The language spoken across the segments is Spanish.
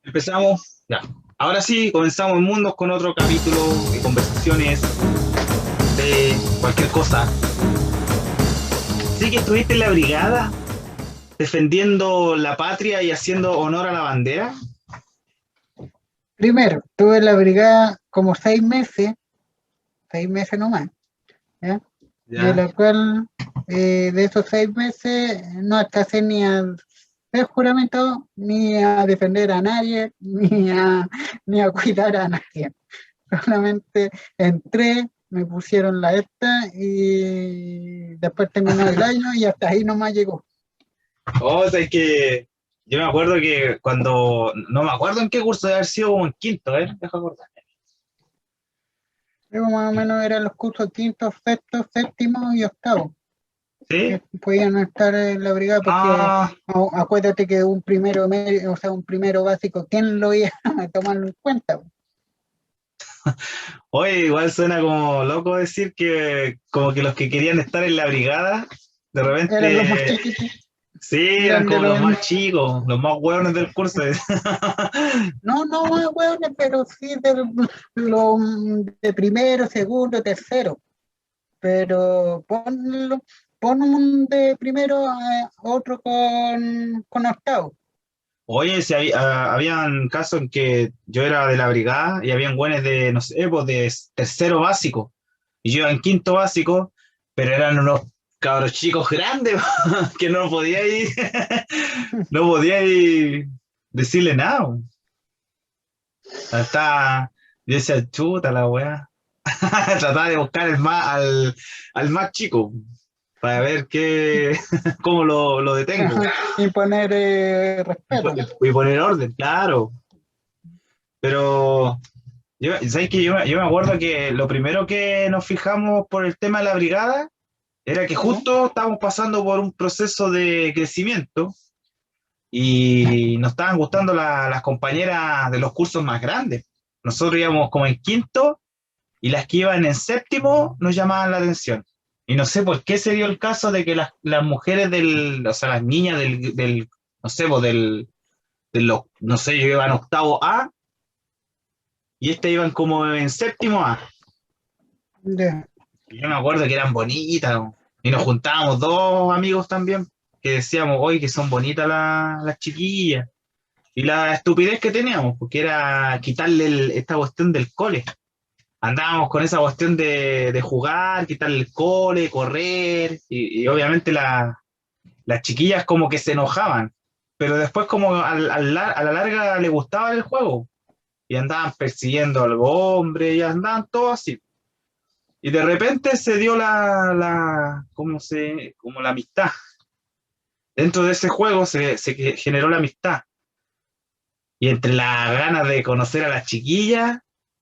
Empezamos, ya. Ahora sí, comenzamos en Mundos con otro capítulo de conversaciones de cualquier cosa. Sí que estuviste en la brigada defendiendo la patria y haciendo honor a la bandera. Primero, tuve la brigada como 6 meses nomás, ¿ya? De Ya. la cual, de esos 6 meses, no alcancé ni a hacer juramento, ni a defender a nadie, ni a cuidar a nadie. Solamente entré, me pusieron la esta y después terminó el año y hasta ahí nomás llegó. O sea, es que yo me acuerdo que cuando, no me acuerdo en qué curso de haber sido, como en quinto, deja acordar. Luego más o menos eran los cursos quinto, sexto, séptimo y octavo, ¿Sí? que podían estar en la brigada porque Ah, acuérdate que un primero medio, o sea, un primero básico, ¿quién lo iba a tomarlo en cuenta? oye, igual suena como loco decir que como que los que querían estar en la brigada, de Eran los más repente, chiquitos, sí, eran eran de como los los, más chicos, los más hueones del curso. no, no más hueones, pero sí los de primero, segundo, tercero, pero pon un de primero, otro con octavo. Oye, si habían casos en que yo era de la brigada y habían güeyes de, no sé, pues de tercero básico. Y yo iba en quinto básico, pero eran unos cabros chicos grandes que no podía ir, no podía ir decirle nada. Hasta yo decía, chuta la weá. Trataba de buscar al más chico para ver cómo lo detengo Y poner respeto. y poner orden, claro. Pero ¿sabes qué? Yo me acuerdo que lo primero que nos fijamos por el tema de la brigada era que ¿Ya? justo estábamos pasando por un proceso de crecimiento y nos estaban gustando las compañeras de los cursos más grandes. Nosotros íbamos como en quinto y las que iban en séptimo nos llamaban la atención. Y no sé por qué se dio el caso de que las mujeres o sea, las niñas no sé, pues no sé, yo iba en octavo A y estas iban como en séptimo A. Ya. Y yo me acuerdo que eran bonitas, ¿no? Y nos juntábamos dos amigos también, que decíamos, hoy que son bonitas las chiquillas. Y la estupidez que teníamos, porque era quitarle esta cuestión del cole. Andábamos con esa cuestión de jugar, quitarle el cole, correr, y obviamente las chiquillas como que se enojaban, pero después como a la larga le gustaba el juego, y andaban persiguiendo al hombre, y andaban todos así. Y de repente se dio como la amistad. Dentro de ese juego se generó la amistad. Y entre las ganas de conocer a las chiquillas,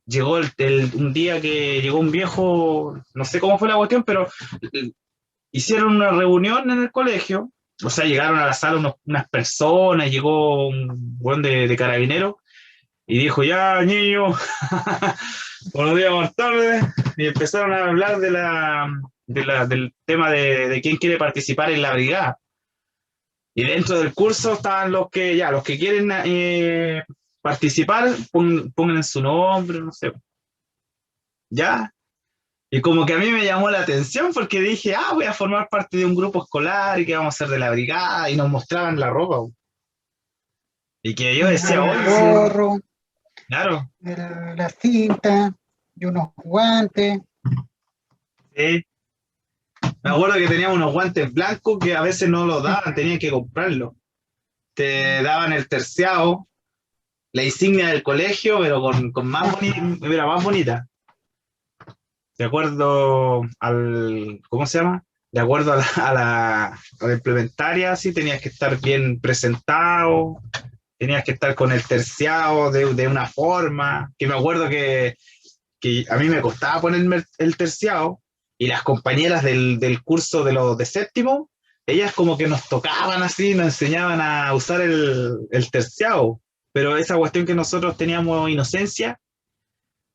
llegó un día que llegó un viejo, no sé cómo fue la cuestión, pero hicieron una reunión en el colegio. O sea, llegaron a la sala unas personas, llegó un buen de carabinero y dijo, ya, niño, buenos días, buenas tardes, y empezaron a hablar del tema de quién quiere participar en la brigada. Y dentro del curso estaban los que quieren participar, pongan su nombre, no sé, ya. Y como que a mí me llamó la atención porque dije, voy a formar parte de un grupo escolar y que vamos a ser de la brigada, y nos mostraban la ropa. Y que yo decía, El oye, sí, gorro, claro, la cinta y unos guantes. sí. Me acuerdo que teníamos unos guantes blancos que a veces no los daban, tenían que comprarlos. Te daban el terciado, la insignia del colegio, pero con era más bonita. De acuerdo ¿cómo se llama? De acuerdo a la implementaria, sí, tenías que estar bien presentado, tenías que estar con el terciado de una forma, que me acuerdo que a mí me costaba ponerme el terciado, y las compañeras del curso de los de séptimo, ellas como que nos tocaban así, nos enseñaban a usar el terciado, pero esa cuestión que nosotros teníamos inocencia,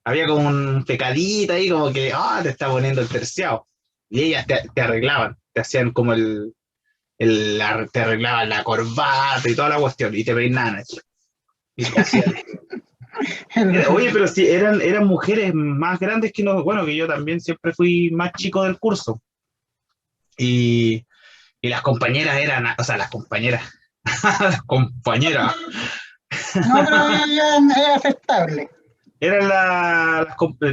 había como un pecadito ahí, como que, te está poniendo el terciado, y ellas te arreglaban, te hacían como te arreglaban la corbata y toda la cuestión, y te peinaban así. Y le hacía- Oye, pero sí, eran mujeres más grandes que no, bueno, que yo también siempre fui más chico del curso. Y, y las compañeras eran, o sea, las compañeras, las compañeras, No, pero es aceptable. eran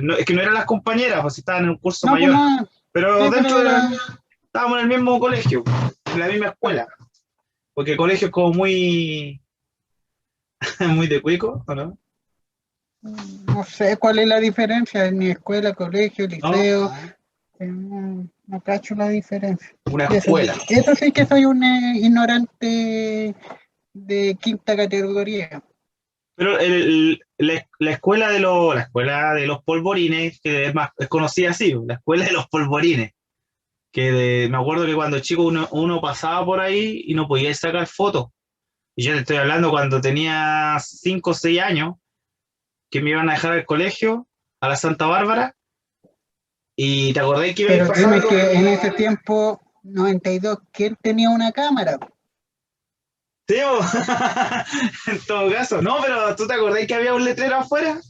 no, es que no eran las compañeras, pues estaban en un curso No, pues mayor, no, pero sí, dentro pero era, estábamos en el mismo colegio, en la misma escuela, porque el colegio es como muy, muy de cuico, ¿o no? no sé cuál es la diferencia en mi escuela, colegio, No, liceo, no cacho la diferencia. una Y eso, escuela. eso sí que soy un ignorante de quinta categoría. Pero la escuela la escuela de los polvorines, que es más, es conocida así, la escuela de los polvorines, me acuerdo que cuando chico uno pasaba por ahí y no podía sacar fotos. Y yo te estoy hablando cuando tenía 5 o 6 años, que me iban a dejar al colegio, a la Santa Bárbara, y te acordás que iba a ir Pero dime pasando. que en ese tiempo, 92, ¿quién tenía una cámara? Sí, bo. En todo caso, no, pero ¿tú te acordás que había un letrero afuera?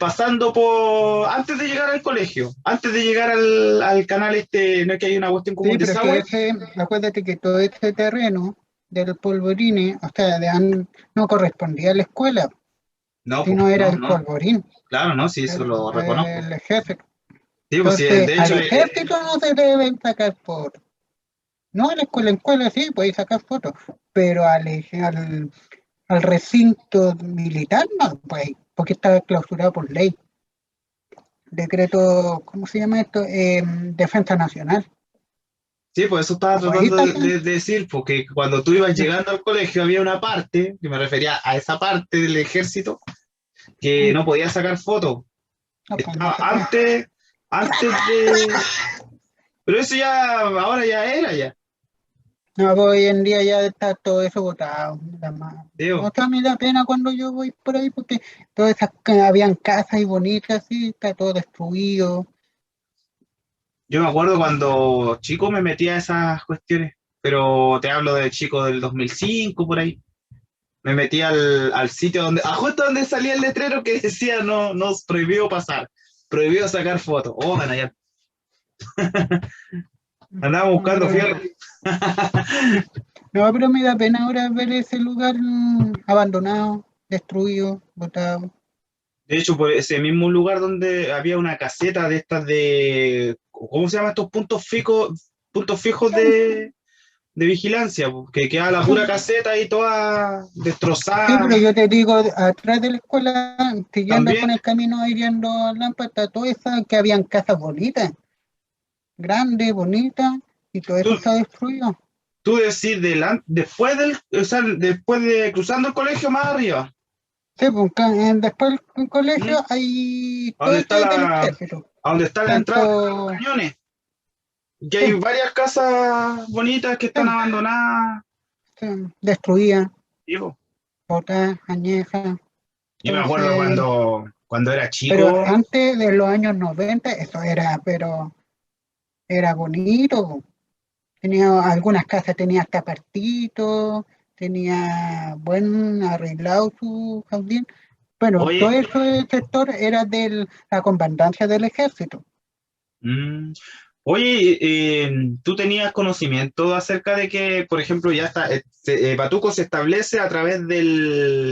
Pasando por, antes de llegar al colegio, antes de llegar al canal no es que hay una cuestión como Sí, un pero es que desagüe. acuérdate que todo ese terreno del polvorín, o sea, no correspondía a la escuela, No, pues, sino era no, el no, polvorín, claro, no, sí, eso lo reconozco. el ejército. Sí, pues sí, Entonces, de al hecho, ejército no se deben sacar fotos. No, a la escuela sí, podéis sacar fotos, pero al recinto militar no, pues, porque está clausurado por ley. Decreto, ¿cómo se llama esto? Defensa Nacional. sí, pues eso estaba No podéis tratando sacar. de decir, porque cuando tú ibas llegando al colegio había una parte, que me refería a esa parte del ejército, que no podía sacar fotos. No, pues no Estaba se puede. antes de... Pero eso ya, ahora ya era ya, No, pues hoy en día ya está todo eso botado. No, digo. o sea, me da pena cuando yo voy por ahí porque todas esas habían casas y bonitas, y está todo destruido. Yo me acuerdo cuando chico me metía a esas cuestiones, pero te hablo de chico del 2005 por ahí. Me metí al sitio donde, justo donde salía el letrero que decía no, nos prohibió pasar, prohibido sacar fotos. Oh, man, allá andaba No, buscando pero, fierro. no, pero me da pena ahora ver ese lugar abandonado, destruido, botado. De hecho, por ese mismo lugar donde había una caseta de estas ¿cómo se llaman estos puntos fijos de vigilancia? Po? Que queda la pura caseta ahí toda Sí, destrozada. pero yo te digo, atrás de la escuela, siguiendo También, con el camino, hiriendo lámparas, está todo eso, que habían casas bonitas, grandes, bonitas, y todo eso tú, está destruido. tú decís o sea, después de cruzando el colegio más arriba, Sí, pues, después del ¿Mm? colegio hay a todo donde esto está es del ejército. a donde está la entrada de los Tanto, cañones, que hay sí, varias casas bonitas que sí, están abandonadas. sí, destruida, Digo, botada, añeja. yo me acuerdo Entonces, cuando era pero chico. antes de los años 90 eso era, pero era bonito. Tenía algunas casas, tenía hasta partitos, tenía buen arreglado su jardín. Bueno, todo Oye, ese sector era de la comandancia del ejército. mm, oye, ¿tú tenías conocimiento acerca de que, por ejemplo, ya está, Batuco se establece a través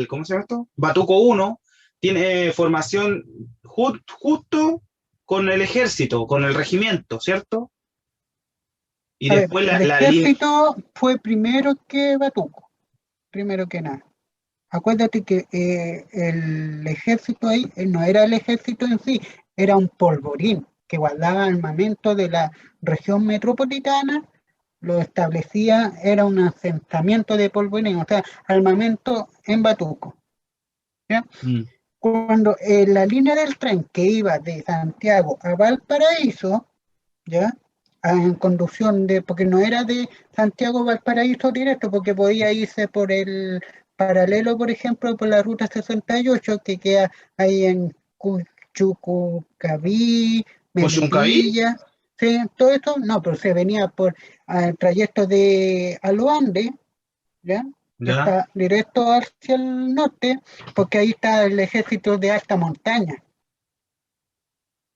¿cómo se llama esto? Batuco uno tiene formación justo con el ejército, con el regimiento, ¿cierto? Y A ver, después el la línea, ejército fue primero que Batuco, primero que nada. Acuérdate que el ejército ahí no era el ejército en sí, era un polvorín que guardaba armamento de la región metropolitana, lo establecía, era un asentamiento de polvorín, o sea, armamento en Batuco. ¿Ya? mm, Cuando la línea del tren que iba de Santiago a Valparaíso, ¿ya? En conducción porque no era de Santiago a Valparaíso directo, porque podía irse por el paralelo, por ejemplo, por la ruta 68 que queda ahí en Chucucaví, Coyuncaví, Melipilla, sí, todo eso, no, pero se venía por el trayecto de Aloande, ¿ya? que ya. está directo hacia el norte, porque ahí está el ejército de alta montaña,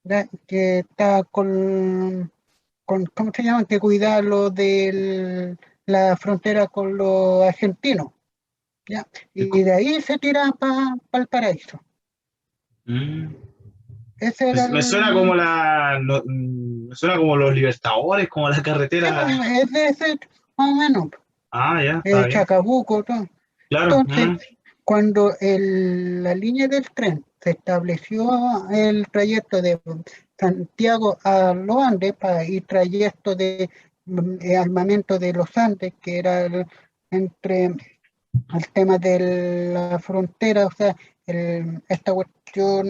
¿ya? Que está ¿cómo se llama? Que cuida lo de la frontera con los argentinos, ¿ya? Y Y de ahí se tira para el paraíso. Mm. Ese era Me suena como el... me suena como los Libertadores, como la Sí, carretera. pues, es de ese, más o menos, Ah, ya, está bien. Chacabuco, todo. Claro. Entonces, cuando la línea del tren se estableció el trayecto de Santiago a los Andes para ir trayecto de armamento de los Andes, que era entre el tema de la frontera, o sea, esta cuestión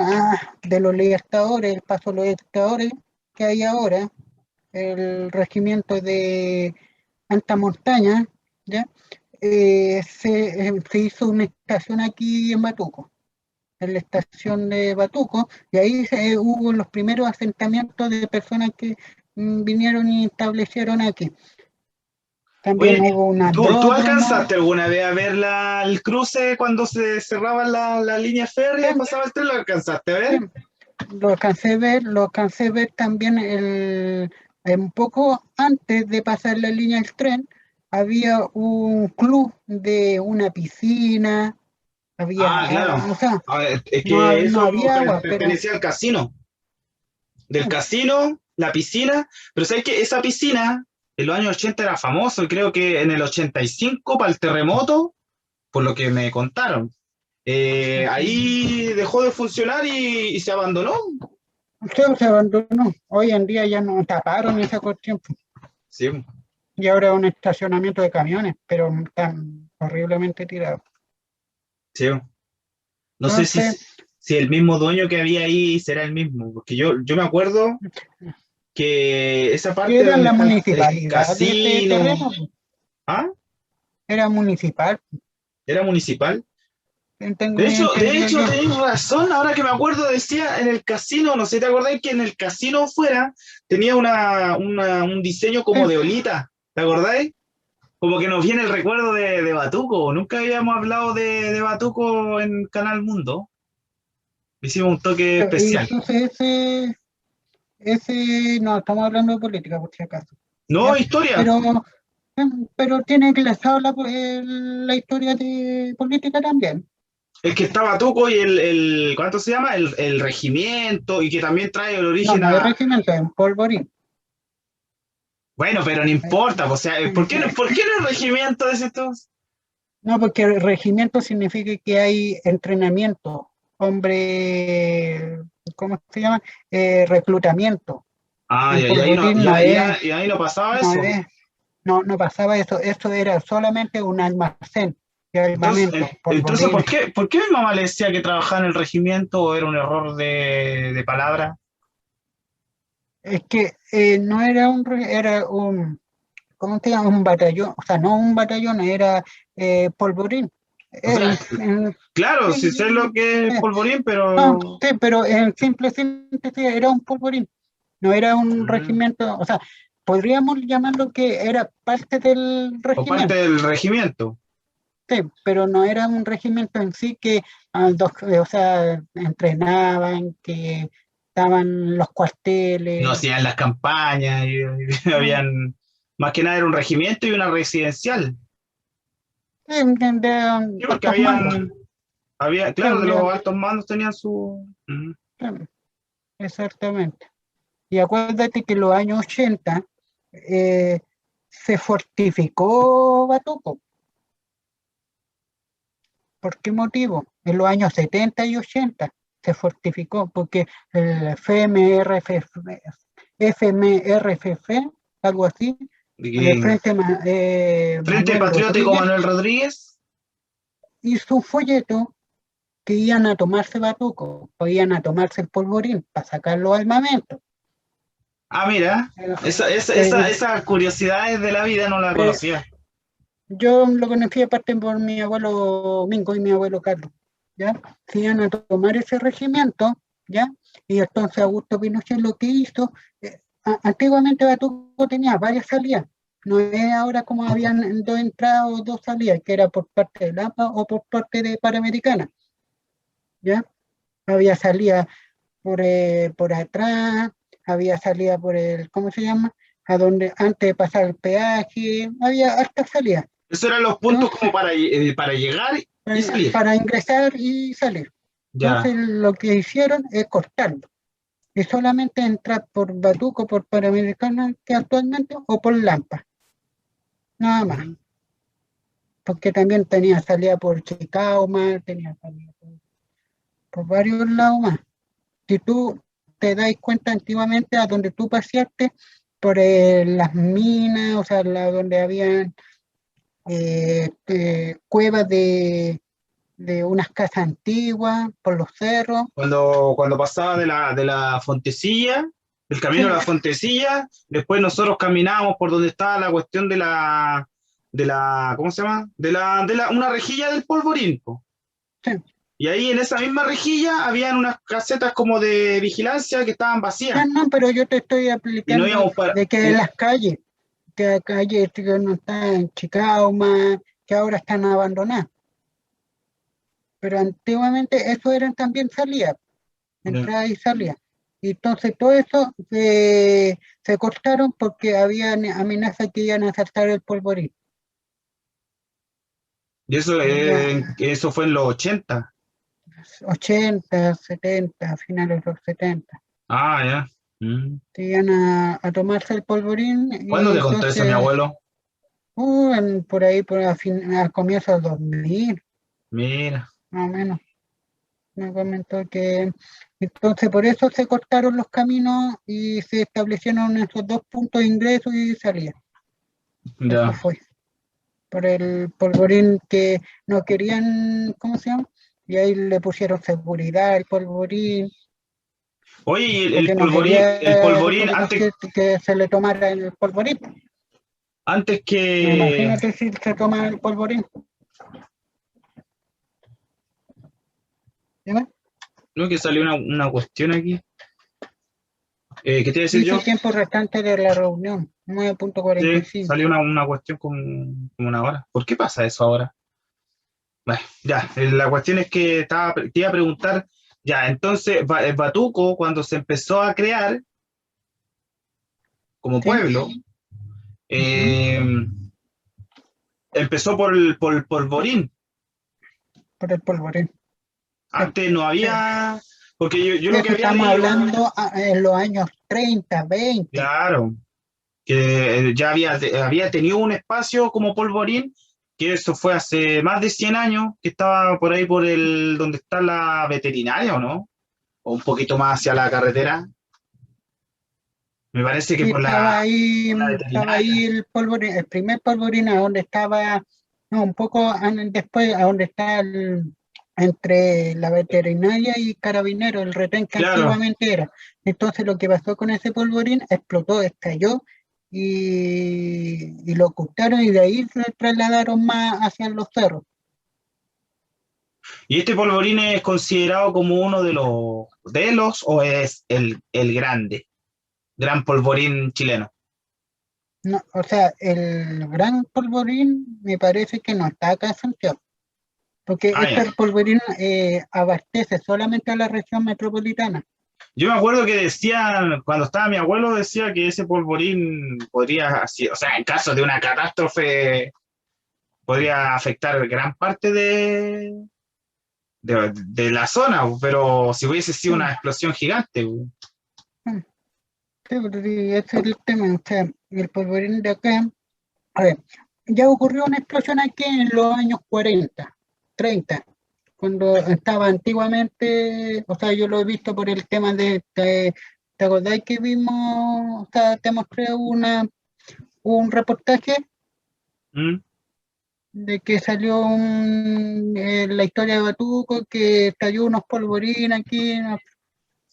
de los libertadores, el paso de los libertadores que hay ahora, el regimiento de alta montaña, ¿ya? Se hizo una estación aquí en Batuco, en la estación de Batuco, y ahí hubo los primeros asentamientos de personas que vinieron y establecieron aquí. También Oye, hubo un ¿tú aeródromo, alcanzaste alguna vez a ver el cruce cuando se cerraba la línea férrea y sí, pasaba el tren? ¿Lo alcanzaste a sí, ver? lo alcancé a ver también un poco antes de pasar la línea del tren, había un club de una piscina, Ah, había claro. agua, o sea, A ver, es no, que no eso había agua, pero pertenecía al casino. Del sí, casino, la piscina. Pero sabes que esa piscina en los años 80 era famoso y creo que en el 85 para el terremoto, por lo que me contaron, ahí dejó de funcionar y se abandonó. se abandonó. Hoy en día ya no taparon esa cuestión, pues, Sí, y ahora es un estacionamiento de camiones, pero están horriblemente tirados. sí. No sé Entonces, si el mismo dueño que había ahí será el mismo, porque yo me acuerdo que esa que parte era donde la está el municipalidad de ese casino, terreno, pues, ¿ah? era municipal, Era municipal. tengo bien De entendido hecho, yo. tenéis razón, ahora que me acuerdo, decía en el casino, no sé, ¿te acordáis que en el casino fuera tenía un diseño Sí, como de olita? ¿Te acordáis? Como que nos viene el recuerdo de Batuco. Nunca habíamos hablado de Batuco en Canal Mundo. Hicimos un toque y especial. entonces no estamos hablando de política por si acaso, No, ¿ya? historia. Pero, pero tiene enlazado la historia de política también. Es que está Batuco y ¿cuánto se llama? El regimiento y que también trae el No, origen no hay a... regimiento, es un polvorín. Bueno, pero no Eh, importa, pues, o sea, por qué no el regimiento de estos? No, porque el regimiento significa que hay entrenamiento, hombre, ¿cómo se llama? Reclutamiento. Ah, En y ahí no, polvorín no es, y ahí no pasaba no eso. es, no pasaba eso, eso era solamente un almacén de Entonces, armamento, entonces polvorín. por qué mi mamá le decía que trabajaba en el regimiento o era un error de palabra? Es que no era era un, ¿cómo se llama? Un batallón, o sea, no un batallón, era polvorín. O sea, claro, sí sé lo Sí, que es polvorín, no, pero... sí, pero en simple síntesis era un polvorín, no era un Mm, regimiento, o sea, podríamos llamarlo que era parte del o parte regimiento, del regimiento. sí, pero no era un regimiento en sí que, o sea, entrenaban, que estaban los No cuarteles, hacían las campañas y no, habían... Más que nada era un regimiento y una residencial. sí, de Sí, porque altos mandos, sí, claro, de los altos mandos tenían su... sí, exactamente. Y acuérdate que en los años 80 eh, se fortificó Batuco. ¿Por qué motivo? En los años 70 y 80 se fortificó porque el FMRFF, algo así, el Frente Frente Manuel Patriótico Rodríguez, Manuel Rodríguez. hizo un folleto que iban a tomarse Batuco, o iban a tomarse el polvorín para sacar los armamentos. Ah, mira, Eh, esas curiosidades de la vida no la eh, conocía. Yo lo conocí aparte por mi abuelo Mingo y mi abuelo Carlos, ¿ya? Se iban a tomar ese regimiento, ¿ya? Y entonces Augusto Pinochet lo que hizo, antiguamente Batuco tenía varias salidas, No es ahora como habían dos entradas o dos salidas, que era por parte de Lampa o por parte de Panamericana, ¿ya? Había salida por atrás, había salida por el, ¿cómo se llama? A donde, antes de pasar el peaje, había harta salida. Esos eran los puntos Entonces, como para llegar y salir. para ingresar y salir. Ya. Entonces, lo que hicieron es cortarlo. Y solamente entrar por Batuco, por Panamericana, que actualmente, o por Lampa, nada más. Mm. Porque también tenía salida por Chicauma, tenía salida por varios lados más. Si tú te das cuenta antiguamente a donde tú paseaste, por las minas, o sea, donde habían cuevas de unas casas antiguas, por los cerros. Cuando pasaba de la Fontecilla, el camino Sí, a la Fontecilla, después nosotros caminábamos por donde estaba la cuestión ¿cómo se llama? Una rejilla del Polvorín, po. sí. Y ahí en esa misma rejilla habían unas casetas como de vigilancia que estaban Ah, vacías. no, pero yo te estoy Y no aplicando íbamos para. de que las calles, que hay calles que no están en Chicauma, que ahora están abandonadas. Pero antiguamente eso eran también salidas, Ya. entrada y salida. Y entonces todo eso se cortaron porque había amenazas que iban a saltar el polvorín. Y eso, Ya eso fue en los 80. 80, 70, finales de los 70. Ah, ya. Mm. Que iban a tomarse el polvorín ¿Cuándo y te contó eso mi entonces, abuelo? por ahí, a comienzos del 2000, Mira. más o menos, me comentó que entonces por eso se cortaron los caminos y se establecieron esos dos puntos de ingreso y salida. Eso Ya. fue. Por el polvorín que no querían, ¿cómo se llama? Y ahí le pusieron seguridad al polvorín, Oye, y porque no el quería el polvorín, gobierno que se le tomara el polvorín. antes que, Imagínate si se toma el polvorín. ¿Sí? no, que salió una cuestión aquí. ¿Qué te iba a decir Dice yo? el tiempo restante de la reunión, Sí, 9:45. salió una cuestión como una hora. ¿Por qué pasa eso ahora? Bueno, ya, la cuestión es que te iba a preguntar, ya, entonces, Batuco, cuando se empezó a crear como ¿Sí? pueblo, Ujú. eh, empezó por Borín. Por el polvorín. Sí, Antes no sí. había, porque yo lo que Eso había estamos leído, hablando en los años 30, 20. claro, que ya había tenido un espacio como Polvorín, que eso fue hace más de 100 años, que estaba por ahí por donde está la veterinaria, ¿o no? O un poquito más hacia la carretera. Me parece que Sí, por la estaba veterinaria. ahí el polvorín, el primer polvorín a donde estaba, no, un poco después, a donde está entre la veterinaria y carabinero, el retén que Claro. antiguamente era. Entonces lo que pasó con ese polvorín, explotó, estalló y lo ocultaron y de ahí se trasladaron más hacia los cerros. ¿Y este Polvorín es considerado como uno de los o es el gran Polvorín chileno? No, o sea, el gran polvorín me parece que no está acá en Santiago, porque Ah, ya. este polvorín abastece solamente a la región metropolitana. Yo me acuerdo que decían, cuando estaba mi abuelo, decía que ese polvorín podría, o sea, en caso de una catástrofe, podría afectar gran parte de la zona, pero si hubiese sido una Mm, explosión gigante. mm. Sí, pero sí, ese es el tema. O sea, el polvorín de acá, a ver, ya ocurrió una explosión aquí en los años 40, 30, cuando estaba antiguamente, o sea, yo lo he visto por el tema ¿te acordás que vimos, o sea, te mostré un reportaje ¿Mm? de que salió la historia de Batuco, que estalló unos polvorines aquí, ¿no?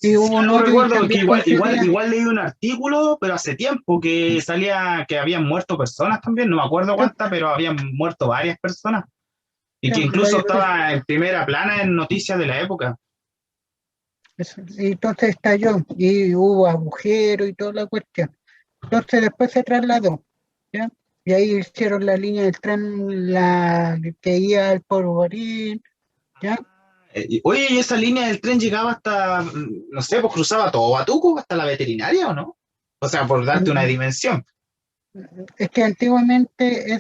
Y Sí, hubo un algo hoyo y recuerdo que también igual, igual, coincidía. igual leí un artículo, pero hace tiempo que salía que habían muerto personas también, no me acuerdo Sí, cuántas, pero habían muerto varias personas. Y sí, que incluso estaba en primera plana en noticias de la época. y entonces estalló y hubo agujeros y toda la cuestión. Entonces después se trasladó. ¿ya? Y ahí hicieron la línea del tren, la que iba al Polvorín, ¿ya? Oye, ¿y esa línea del tren llegaba hasta, no sé, pues cruzaba todo Batuco, hasta la veterinaria o no? O sea, por darte una Mm, dimensión. Es que antiguamente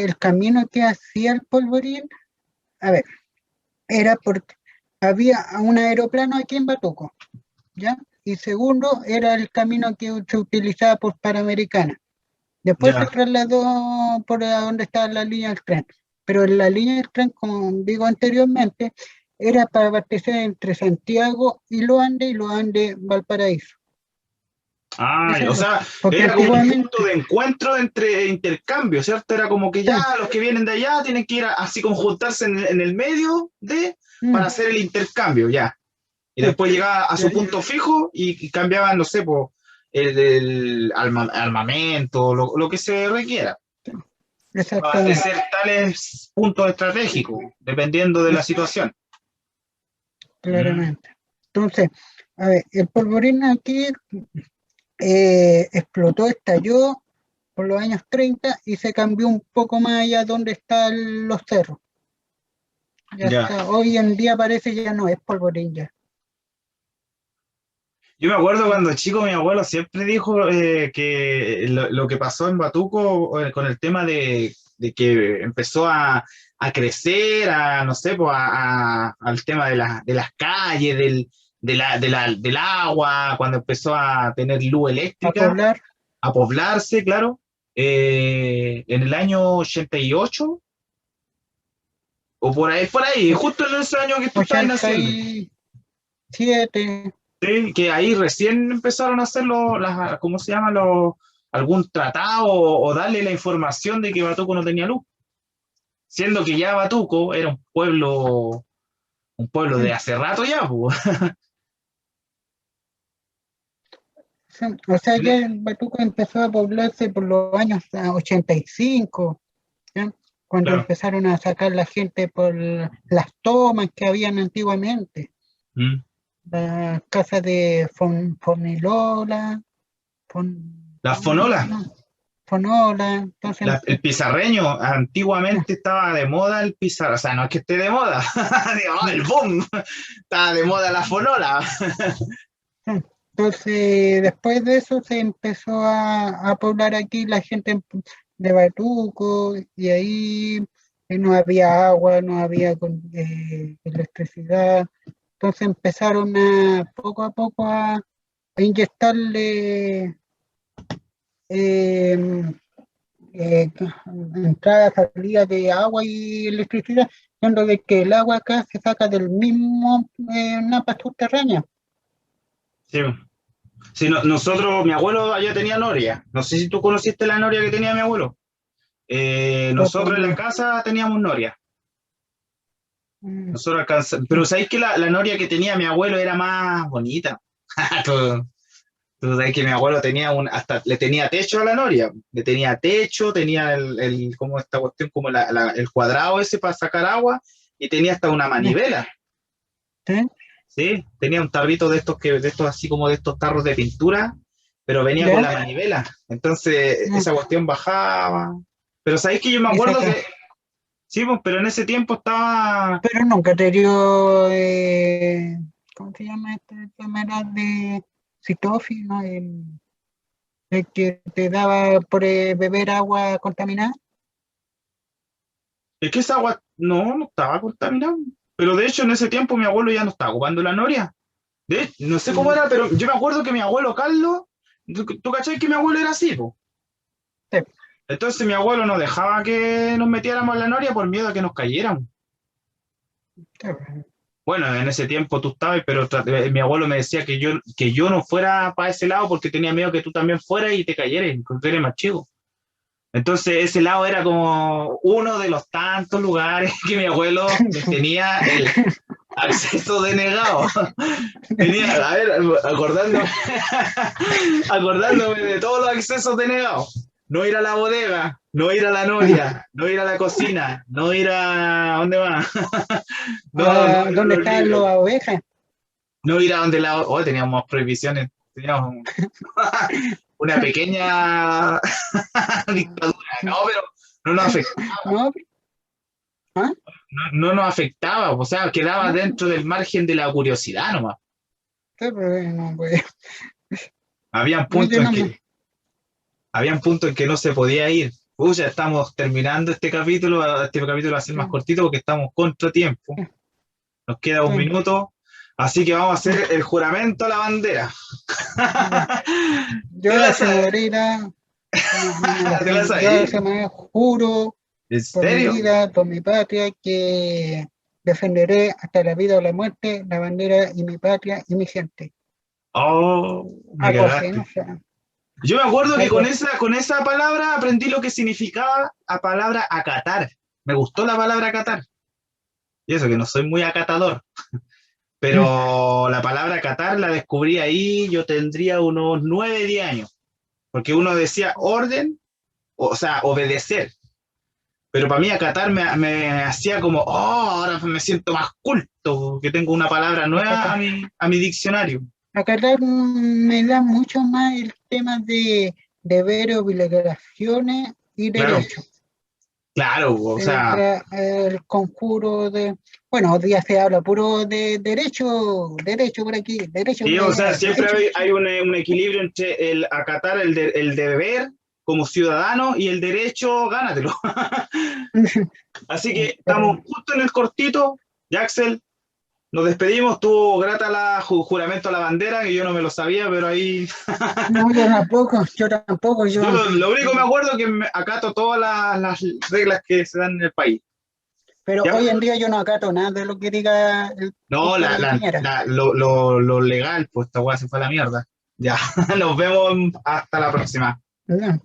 el camino que hacía el Polvorín, a ver, era porque había un aeroplano aquí en Batuco, ¿ya? Y segundo, era el camino que se utilizaba por Panamericana. Después se Ya. trasladó por a donde estaba la línea del tren. Pero la línea del tren, como digo anteriormente, era para abastecer entre Santiago y Los Andes Valparaíso. Ah, Ese es o sea, porque era como un punto antiguamente, de encuentro entre intercambio, ¿cierto? Era como que sí, ya los que vienen de allá tienen que ir así como juntarse en el medio para mm, hacer el intercambio, ya. Y sí, después llegaba a y su ahí- punto fijo y cambiaban, no sé, pues, el armamento, lo que se requiera, para exactamente, abastecer tales puntos estratégicos, dependiendo de la es- situación. Mm, claramente. Entonces, a ver, el polvorín aquí explotó, estalló por los años 30 y se cambió un poco más allá donde están los cerros. Ya ya. está, hoy en día parece que ya no es polvorín ya. Yo me acuerdo cuando chico mi abuelo siempre dijo que lo que pasó en Batuco con el tema de que empezó a crecer, a, no sé, pues, al tema de las calles, del agua, cuando empezó a tener luz A eléctrica, poblar, a poblarse, claro, en el año 88 o por ahí, och- justo en ese año que tú estabas naciendo. 87, Sí, que ahí recién empezaron a hacer ¿cómo se llama? Algún tratado o darle la información de que Batuco no tenía luz, siendo que ya Batuco era un pueblo de hace rato ya, pues. sí, o sea, ya el Batuco empezó a poblarse por los años 85, ¿ya? Cuando Claro. empezaron a sacar la gente por las tomas que habían antiguamente, Mm. la casa de Fonilola, La Fonola, no, Fonola, entonces, el pizarreño, ya, antiguamente estaba de moda el pizarro, o sea, no es que esté de moda, digo, "Oh, el boom, estaba de moda la Fonola". ya. Entonces, después de eso se empezó a poblar aquí la gente de Batuco y ahí no había agua, no había electricidad. Entonces empezaron poco a poco a inyectarle eh, eh, entrada, salida de agua y electricidad, siendo de que el agua acá se saca del mismo napa subterránea. Sí. Sí, nosotros, mi abuelo allá tenía noria, no sé si tú conociste la noria que tenía mi abuelo. Poco Nosotros en la no. casa teníamos noria. Mm, Nosotros pero mm, sabéis que la noria que tenía mi abuelo era más bonita. tú, tú sabés que mi abuelo tenía hasta le tenía techo a la noria. Le tenía techo, tenía como esta cuestión, como el cuadrado ese para sacar agua, y tenía hasta una ya, manivela. ¿sí? ¿Sí? Tenía un tarrito de estos así como de estos tarros de pintura, pero venía con ¿Ya? la manivela. Entonces No, esa cuestión bajaba. Pero sabéis que yo me y acuerdo saca. que, sí, pues, pero en ese tiempo estaba. Pero nunca te dio, ¿cómo se llama esta enfermedad de citosis, ¿no? El que te daba por beber agua contaminada. Es que esa agua no estaba contaminada. Pero de hecho en ese tiempo mi abuelo ya no estaba ocupando la noria. No sé cómo Mm, era, pero yo me acuerdo que mi abuelo Carlos, tú cachai que mi abuelo era así, po. sí, Entonces mi abuelo no dejaba que nos metiéramos en la noria por miedo a que nos cayeran. sí, Bueno, en ese tiempo tú estabas, pero mi abuelo me decía que yo no fuera para ese lado porque tenía miedo que tú también fueras y te cayeras, porque eres más chico. Entonces ese lado era como uno de los tantos lugares que mi abuelo tenía el acceso denegado. Tenía, a ver, acordándome, acordándome de todos los accesos denegados. No ir a la bodega, no ir a la noria, no ir a la cocina, no ir a... ¿Dónde va? No, no ir a ¿Dónde los están libros, las ovejas? no ir a donde la... Oh, teníamos prohibiciones, teníamos una pequeña dictadura, ¿no? Pero no nos afectaba, No, ¿ah? no nos afectaba, o sea, quedaba No, dentro del margen de la curiosidad nomás. sí, pues, no, pues, Habían no, yo puntos en no me, habían puntos en que no se podía ir. Ya estamos terminando este capítulo va a ser más sí, cortito porque estamos contra tiempo. sí, Nos queda un sí, minuto, así que vamos a sí, hacer el juramento a la bandera. ya. ¿Te Yo, la si me sabes? moriera, no, no me la ¿Te la sé. Yo, sabes? se me juro ¿En por mi serio? vida, por mi patria, que defenderé hasta la vida o la muerte la bandera y mi patria y mi gente. Oh, me Algo así, no cagaste. sé. Yo me acuerdo que Algo con así. esa palabra aprendí lo que significaba la palabra acatar. Me gustó la palabra acatar. Y eso que no soy muy acatador. Pero la palabra acatar la descubrí ahí, yo tendría unos 9 10 años. Porque uno decía orden, o sea, obedecer. Pero para mí acatar me hacía como, oh, ahora me siento más culto, que tengo una palabra nueva Acá, a mi diccionario. acá me da mucho más el tema de deberes, obligaciones y Claro, derechos. claro, o sea, El conjuro de, bueno, hoy día se habla puro de derecho, derecho por aquí, derecho sí, por o sea, allá, siempre derecho. hay un equilibrio entre el acatar el deber como ciudadano y el derecho, gánatelo. Así que estamos Pero justo en el cortito, Jaxel. Nos despedimos, tuvo grata la juramento a la bandera, que yo no me lo sabía, pero ahí no, yo tampoco, yo lo único que me acuerdo es que acato todas las reglas que se dan en el país. pero ¿Ya? hoy en día yo no acato nada de lo que diga el No, compadre Piñera. lo legal, pues esta weá se fue a la mierda. Ya, nos vemos hasta la próxima. ¿No?